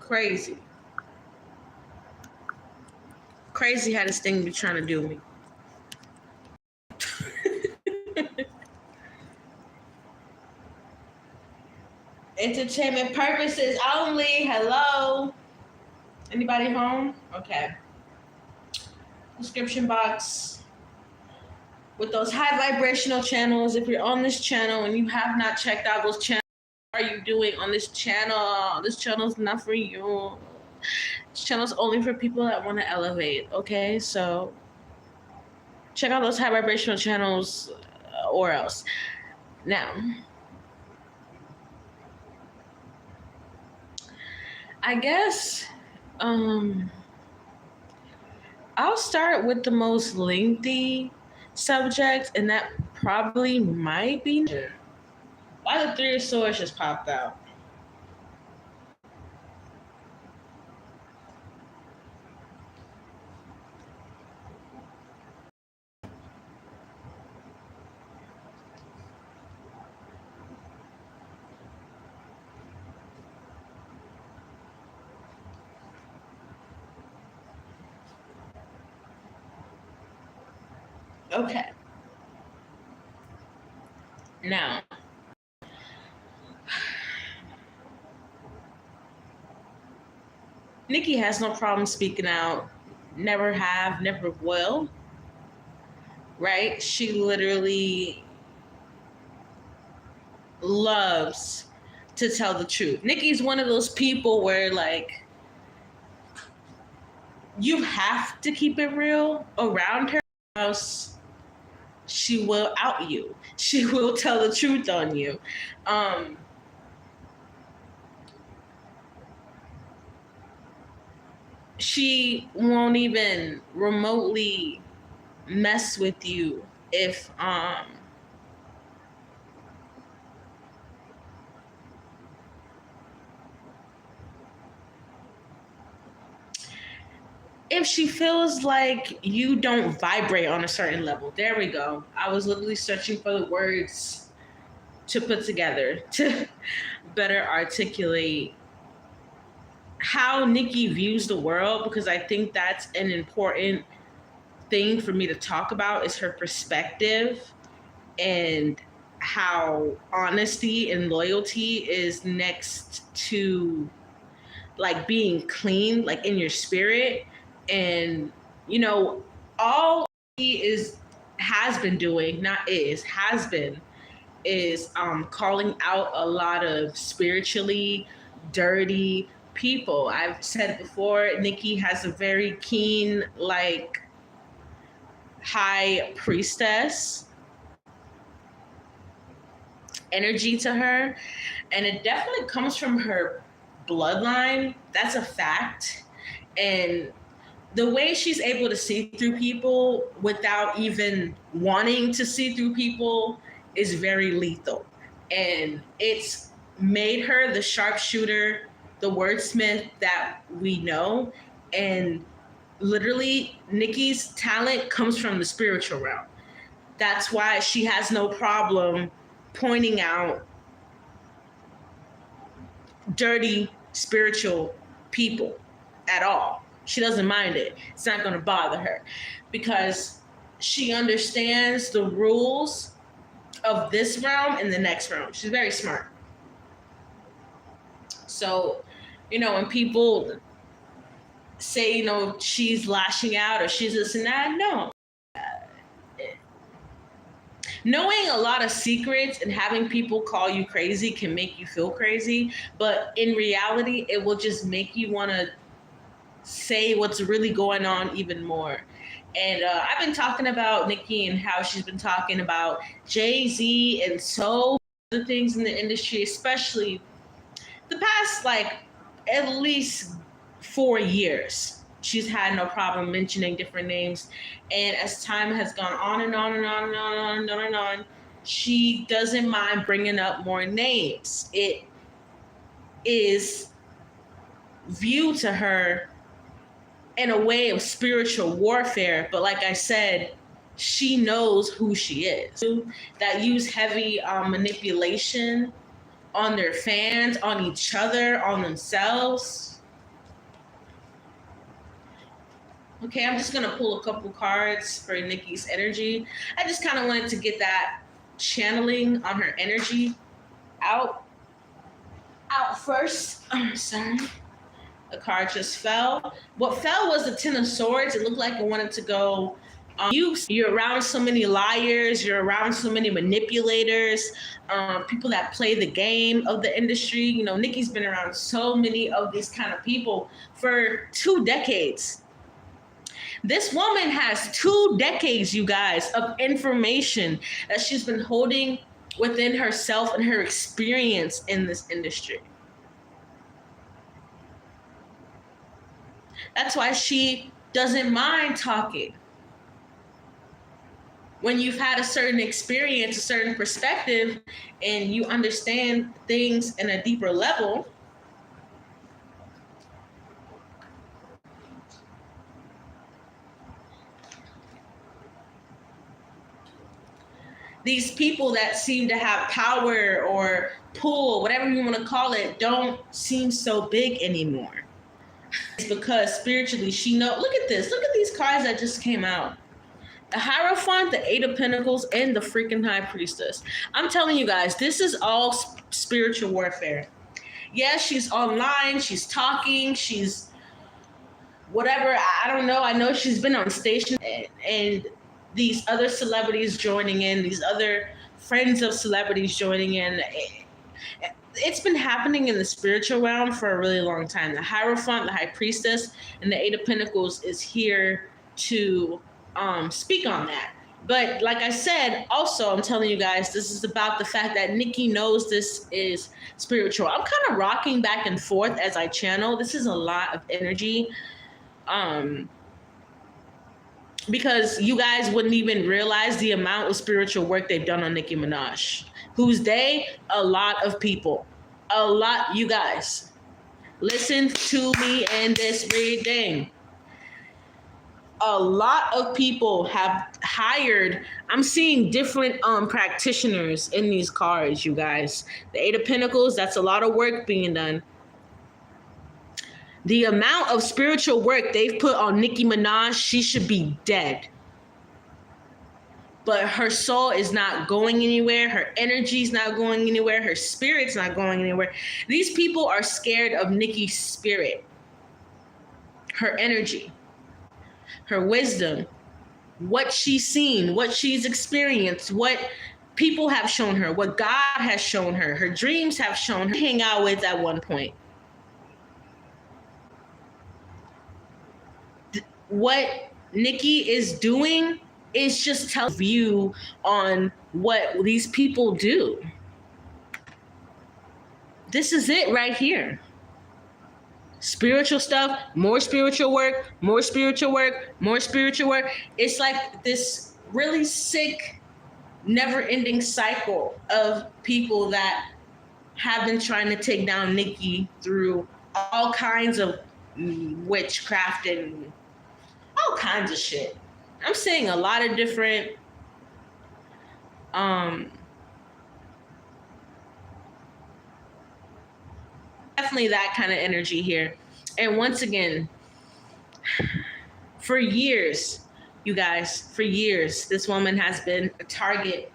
Crazy. Crazy how this thing be trying to do me. Entertainment purposes only. Hello. Anybody home? Okay. Description box with those high vibrational channels. If you're on this channel and you have not checked out those channels, what are you doing on this channel? This channel is not for you. This channel is only for people that want to elevate. Okay, so check out those high vibrational channels or else. Now, I guess I'll start with the most lengthy subject, and that probably might be why the Three of Swords just popped out. Okay. Now, Nicki has no problem speaking out. Never have, never will. Right? She literally loves to tell the truth. Nicki's one of those people where, like, you have to keep it real around her, else she will out you. She will tell the truth on you. She won't even remotely mess with you if she feels like you don't vibrate on a certain level. There we go. I was literally searching for the words to put together to better articulate how Nicki views the world, because I think that's an important thing for me to talk about, is her perspective and how honesty and loyalty is next to like being clean, like in your spirit. And you know, all he has been doing is calling out a lot of spiritually dirty people. I've said before, Nicki has a very keen, like, high priestess energy to her, and it definitely comes from her bloodline. That's a fact. And the way she's able to see through people without even wanting to see through people is very lethal. And it's made her the sharpshooter, the wordsmith that we know. And literally, Nicki's talent comes from the spiritual realm. That's why she has no problem pointing out dirty spiritual people at all. She doesn't mind it. It's not going to bother her because she understands the rules of this realm and the next realm. She's very smart. So, you know, when people say, you know, she's lashing out or she's this and that, no. Knowing a lot of secrets and having people call you crazy can make you feel crazy, but in reality, it will just make you want to say what's really going on even more. And I've been talking about Nicki and how she's been talking about Jay-Z and so other things in the industry, especially the past, like, at least 4 years. She's had no problem mentioning different names. And as time has gone on and on and on and on and on and on, she doesn't mind bringing up more names. It is viewed to her in a way of spiritual warfare. But like I said, she knows who she is. That use heavy manipulation on their fans, on each other, on themselves. Okay, I'm just gonna pull a couple cards for Nicki's energy. I just kind of wanted to get that channeling on her energy out first. I'm sorry. A card just fell. What fell was the Ten of Swords. It looked like it wanted to go. You're around so many liars. You're around so many manipulators, people that play the game of the industry. You know, Nicki's been around so many of these kind of people for 2 decades. This woman has 2 decades, you guys, of information that she's been holding within herself and her experience in this industry. That's why she doesn't mind talking. When you've had a certain experience, a certain perspective, and you understand things in a deeper level, these people that seem to have power or pull, whatever you want to call it, don't seem so big anymore. It's because spiritually she knows. Look at this. Look at these cards that just came out. The Hierophant, the Eight of Pentacles, and the freaking High Priestess. I'm telling you guys, this is all spiritual warfare. Yes, she's online, she's talking, she's whatever. I don't know. I know she's been on station and these other celebrities joining in, these other friends of celebrities joining in. It's been happening in the spiritual realm for a really long time. The Hierophant, the High Priestess, and the Eight of Pentacles is here to speak on that. But like I said, also, I'm telling you guys, this is about the fact that Nicki knows this is spiritual. I'm kind of rocking back and forth as I channel. This is a lot of energy. Because you guys wouldn't even realize the amount of spiritual work they've done on Nicki Minaj. Who's they? A lot of people. A lot, you guys. Listen to me in this reading. A lot of people have hired. I'm seeing different practitioners in these cards, you guys. The Eight of Pentacles, that's a lot of work being done. The amount of spiritual work they've put on Nicki Minaj, she should be dead. But her soul is not going anywhere. Her energy's not going anywhere. Her spirit's not going anywhere. These people are scared of Nicki's spirit, her energy, her wisdom, what she's seen, what she's experienced, what people have shown her, what God has shown her, her dreams have shown her to hang out with at one point. What Nicki is doing is just tell view on what these people do. This is it right here. Spiritual stuff, more spiritual work, more spiritual work, more spiritual work. It's like this really sick, never-ending cycle of people that have been trying to take down Nicki through all kinds of witchcraft and all kinds of shit. I'm seeing a lot of different definitely that kind of energy here. And once again, for years, you guys, for years, this woman has been a target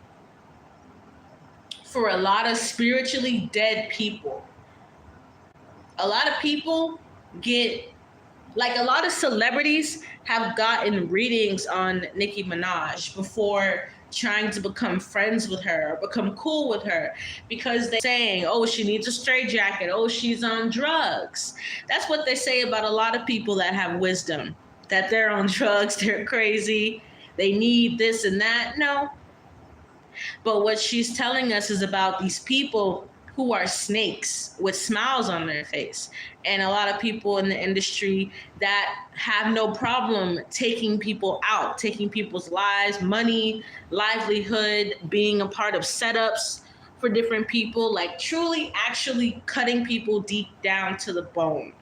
for a lot of spiritually dead people. A lot of people get, like a lot of celebrities have gotten readings on Nicki Minaj before trying to become friends with her or become cool with her because they're saying, oh, she needs a straitjacket. Oh, she's on drugs. That's what they say about a lot of people that have wisdom, that they're on drugs, they're crazy, they need this and that. No. But what she's telling us is about these people who are snakes with smiles on their face. And a lot of people in the industry that have no problem taking people out, taking people's lives, money, livelihood, being a part of setups for different people, like truly actually cutting people deep down to the bone.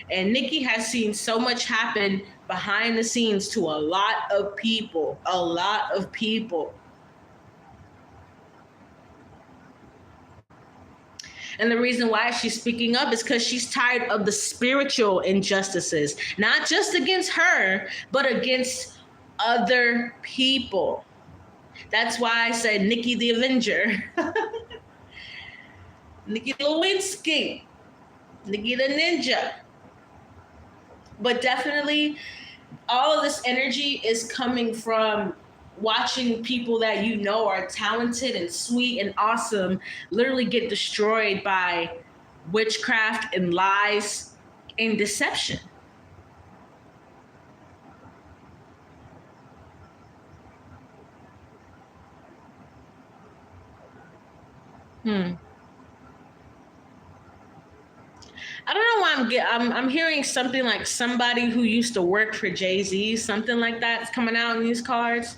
And Nicki has seen so much happen behind the scenes to a lot of people, a lot of people. And the reason why she's speaking up is because she's tired of the spiritual injustices, not just against her, but against other people. That's why I said Nicki the Avenger. Nicki Lewinsky. Nicki the Ninja. But definitely, all of this energy is coming from watching people that you know are talented and sweet and awesome literally get destroyed by witchcraft and lies and deception. I don't know why I'm hearing something like somebody who used to work for Jay-Z, something like that's coming out in these cards.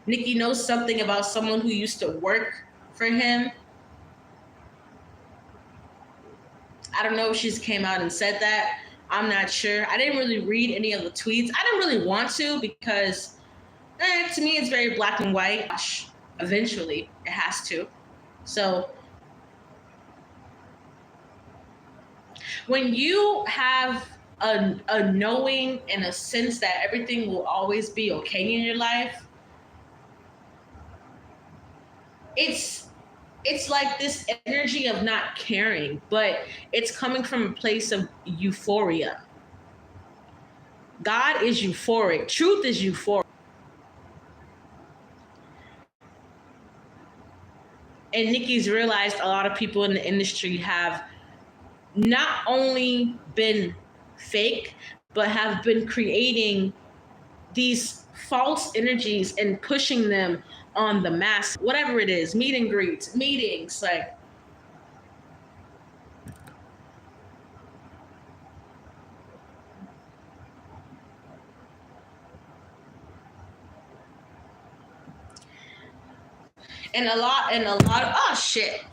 Nicki knows something about someone who used to work for him. I don't know if she's came out and said that. I'm not sure. I didn't really read any of the tweets. I didn't really want to because to me it's very black and white. Eventually, it has to. So when you have a knowing and a sense that everything will always be okay in your life, it's like this energy of not caring, but it's coming from a place of euphoria. God is euphoric. Truth is euphoric. And Nicki's realized a lot of people in the industry have not only been fake, but have been creating these false energies and pushing them on the mass, whatever it is, meet and greets, meetings, like. And a lot of, oh shit,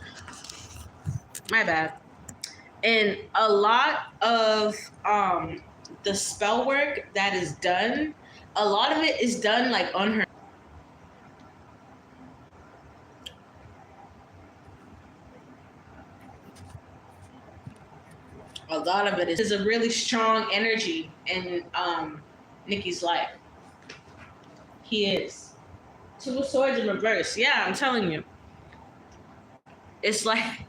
my bad. And a lot of the spell work that is done, a lot of it is done like on her. A lot of it is a really strong energy in Nicki's life. He is. Two of Swords in reverse. Yeah, I'm telling you. It's like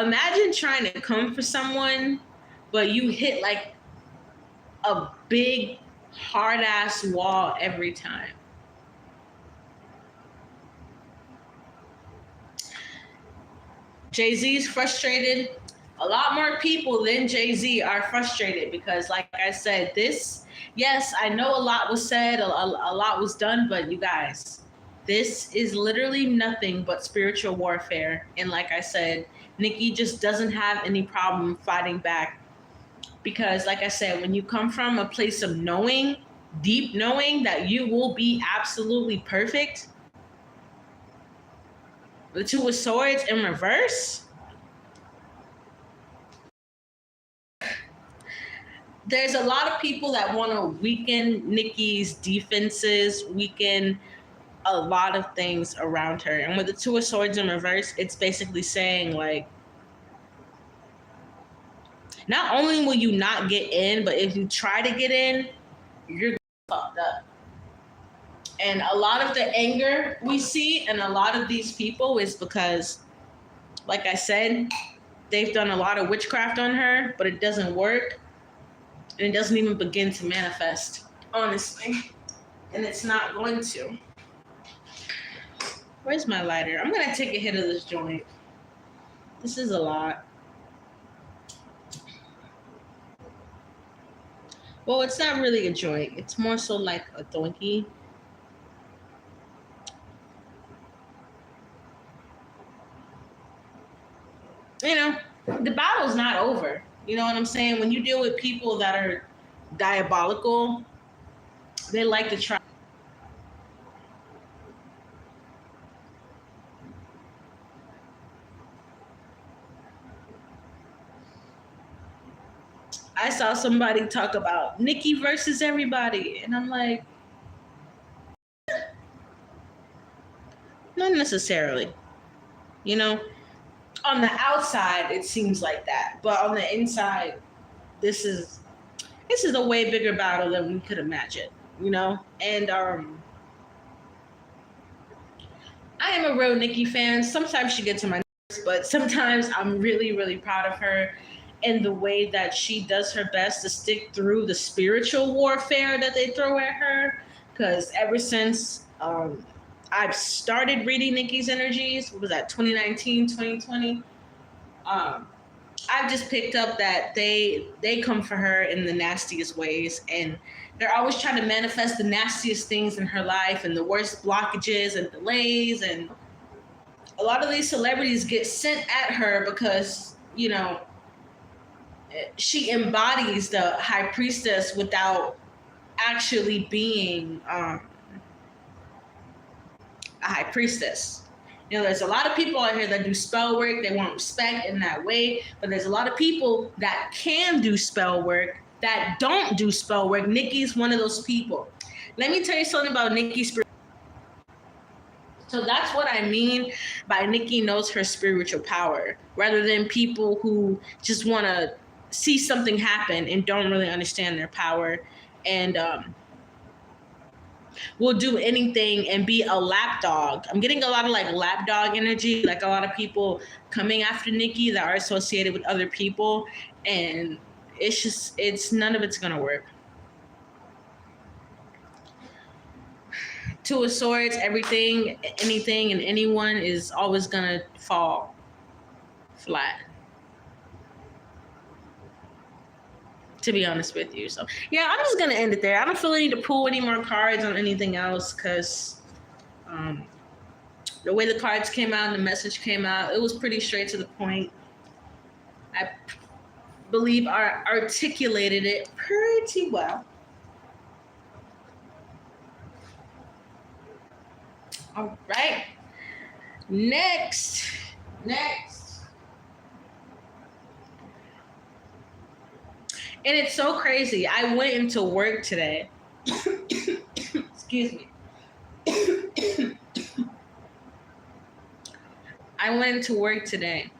imagine trying to come for someone, but you hit like a big hard ass wall every time. Jay-Z's frustrated. A lot more people than Jay-Z are frustrated because, like I said, yes, I know a lot was said, a lot was done, but you guys, this is literally nothing but spiritual warfare. And like I said, Nicki just doesn't have any problem fighting back because, like I said, when you come from a place of knowing, deep knowing that you will be absolutely perfect, the Two of Swords in reverse, there's a lot of people that want to weaken Nicki's defenses, weaken a lot of things around her. And with the Two of Swords in reverse, it's basically saying like, not only will you not get in, but if you try to get in, you're fucked up. And a lot of the anger we see and a lot of these people is because, like I said, they've done a lot of witchcraft on her, but it doesn't work. And it doesn't even begin to manifest, honestly. And it's not going to. Where's my lighter? I'm going to take a hit of this joint. This is a lot. Well, it's not really a joint. It's more so like a donkey. You know, the battle's not over. You know what I'm saying? When you deal with people that are diabolical, they like to try. I saw somebody talk about Nicki versus everybody, and I'm like, necessarily. You know, on the outside, it seems like that. But on the inside, this is a way bigger battle than we could imagine, you know? And I am a real Nicki fan. Sometimes she gets on my nerves, but sometimes I'm really, really proud of her and the way that she does her best to stick through the spiritual warfare that they throw at her. Because ever since I've started reading Nicki's energies, what was that, 2019, 2020? I've just picked up that they come for her in the nastiest ways, and they're always trying to manifest the nastiest things in her life and the worst blockages and delays. And a lot of these celebrities get sent at her because, you know, she embodies the high priestess without actually being a high priestess. You know, there's a lot of people out here that do spell work. They want respect in that way. But there's a lot of people that can do spell work that don't do spell work. Nicki's one of those people. Let me tell you something about Nicki's spirit. So that's what I mean by Nicki knows her spiritual power, rather than people who just want to see something happen and don't really understand their power and will do anything and be a lapdog. I'm getting a lot of like lapdog energy, like a lot of people coming after Nicki that are associated with other people, and it's none of it's gonna work. Two of Swords, everything, anything, and anyone is always gonna fall flat. To be honest with you. So yeah, I'm just gonna end it there. I don't feel any need to pull any more cards on anything else because the way the cards came out and the message came out, it was pretty straight to the point. I believe I articulated it pretty well. All right. Next. And it's so crazy. I went into work today. Excuse me. I went into work today.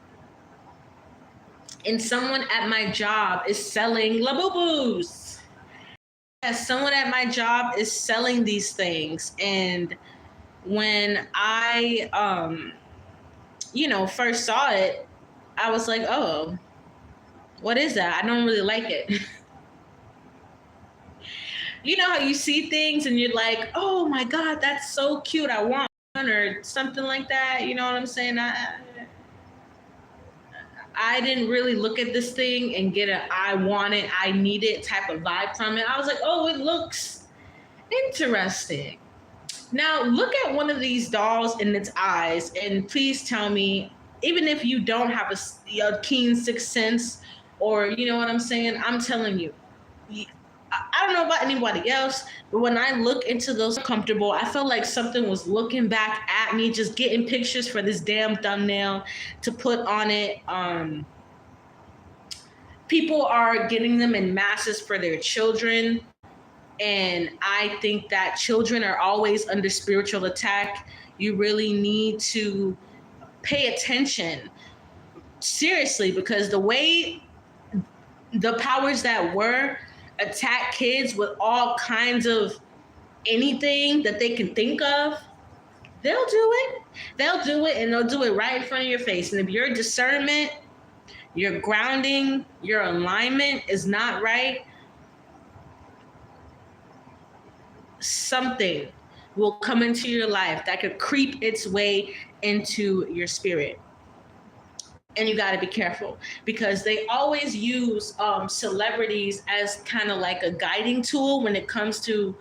And someone at my job is selling Labubus. Yes, someone at my job is selling these things. And when I, first saw it, I was like, oh, what is that? I don't really like it. You know how you see things and you're like, oh my God, that's so cute. I want one or something like that. You know what I'm saying? I didn't really look at this thing and get a I want it, I need it type of vibe from it. I was like, oh, it looks interesting. Now look at one of these dolls in its eyes and please tell me, even if you don't have a keen sixth sense, or you know what I'm saying, I'm telling you, I don't know about anybody else, but when I look into those comfortable, I felt like something was looking back at me, just getting pictures for this damn thumbnail to put on it. People are getting them in masses for their children. And I think that children are always under spiritual attack. You really need to pay attention seriously, because the way the powers that were attack kids with all kinds of anything that they can think of, they'll do it. They'll do it, and they'll do it right in front of your face. And if your discernment, your grounding, your alignment is not right, something will come into your life that could creep its way into your spirit. And you got to be careful, because they always use celebrities as kind of like a guiding tool when it comes to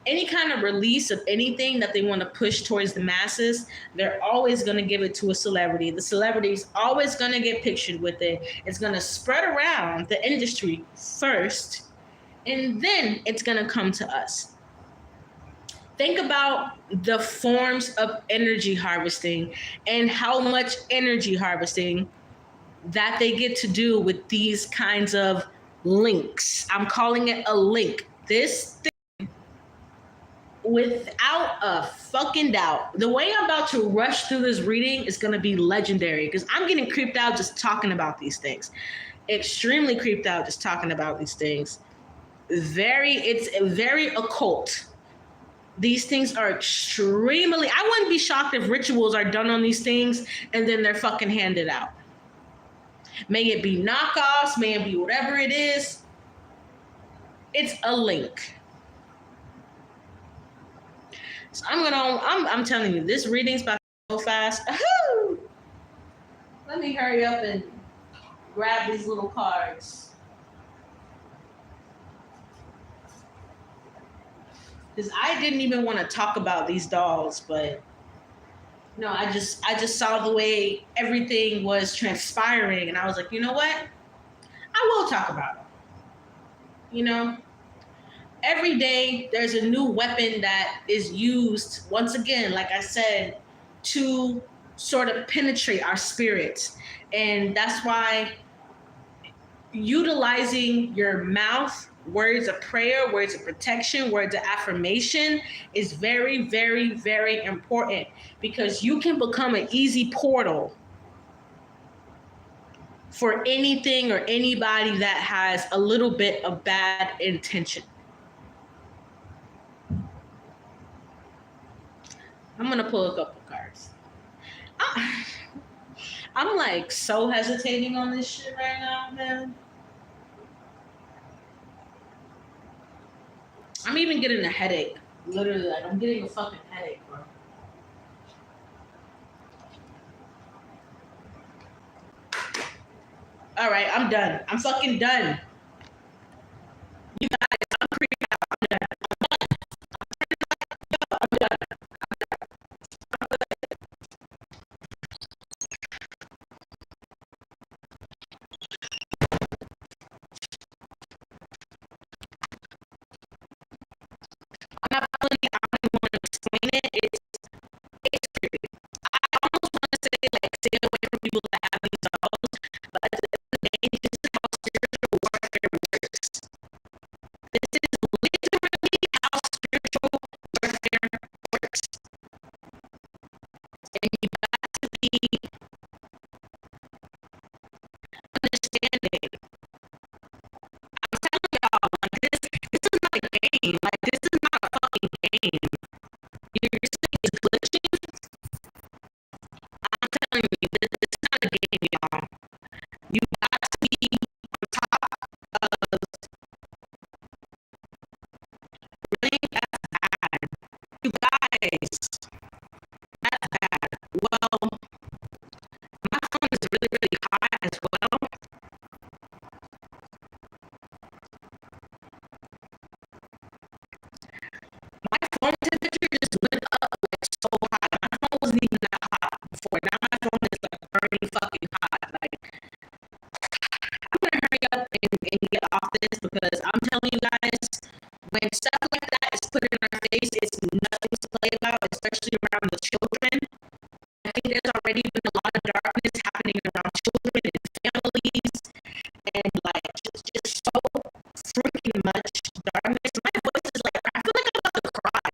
any kind of release of anything that they want to push towards the masses. They're always going to give it to a celebrity. The celebrity's always going to get pictured with it. It's going to spread around the industry first, and then it's going to come to us. Think about the forms of energy harvesting and how much energy harvesting that they get to do with these kinds of links. I'm calling it a link. This thing without a fucking doubt, the way I'm about to rush through this reading is going to be legendary because I'm getting creeped out just talking about these things. Extremely creeped out just talking about these things. It's very occult. These things are extremely, I wouldn't be shocked if rituals are done on these things and then they're fucking handed out. May it be knockoffs, may it be whatever it is. It's a link. So I'm telling you, this reading's about to go fast. Ahoo! Let me hurry up and grab these little cards. Because I didn't even want to talk about these dolls, but no, I just saw the way everything was transpiring, and I was like, you know what? I will talk about it. You know, every day there's a new weapon that is used, once again, like I said, to sort of penetrate our spirits. And that's why utilizing your mouth, words of prayer, words of protection, words of affirmation is very, very, very important, because you can become an easy portal for anything or anybody that has a little bit of bad intention. I'm gonna pull a couple cards. I'm like so hesitating on this shit right now, man. I'm even getting a headache. Literally, like, I'm getting a fucking headache, bro. All right, I'm done. I'm fucking done. You guys, I'm freaking out. I'm done. I'm done. I'm not feeling it. I don't even want to explain it. It's creepy. I almost want to say, like, stay away from people that have these dolls, but at the end of the day, this is how spiritual warfare works. This is literally how spiritual warfare works. And you got to be understanding. I'm telling y'all, like, this is not a game. Like, this is not a fucking game. You're saying it's glitching? I'm telling you, this is not a game, y'all. You got to be on top of really, that's bad. You guys, that's bad. Well, my phone is really, really hot as well. My phone temperature just went up like so hot. My phone wasn't even that hot before. Now my phone is like burning fucking hot. Like, I'm gonna hurry up and get off this, because I'm telling you guys, when stuff like that is put in our face, it's nothing to play about, especially around the children. I think there's already been a lot of darkness happening around children and families, and like just so freaking much darkness. My voice is like, I feel like I'm about to cry.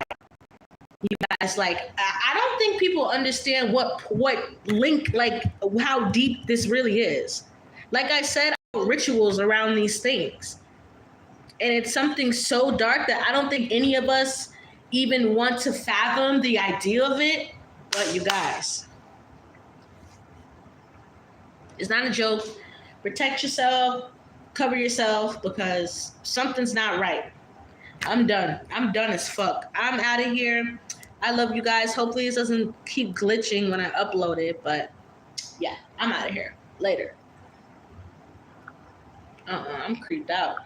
You guys, like, I don't think people understand what link, like, how deep this really is. Like I said, rituals around these things, and it's something so dark that I don't think any of us even want to fathom the idea of it. But you guys, it's not a joke. Protect yourself, cover yourself, because something's not right. I'm done. I'm done as fuck. I'm out of here. I love you guys. Hopefully this doesn't keep glitching when I upload it, but yeah, I'm out of here. Later. I'm creeped out.